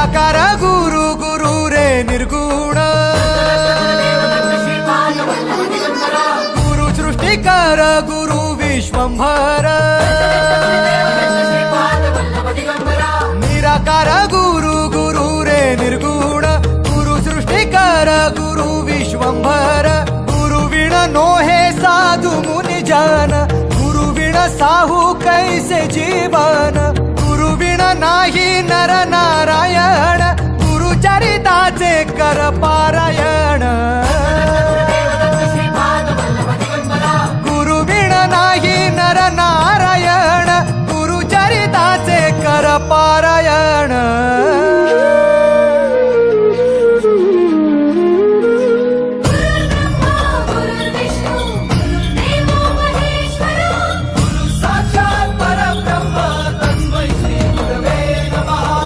निराकार गुरु गुरु रे निर्गुण गुरु सृष्टिकर गुरु विश्वंभर निराकार गुरु गुरु रे निर्गुण गुरु सृष्टिकर गुरु विश्वंभर गुरु विण नोहे साधु मुनि जन गुरु विण साहू कैसे जीवन गुरु विण नाही नर नारायण गुरु चरिताचे कर पारायण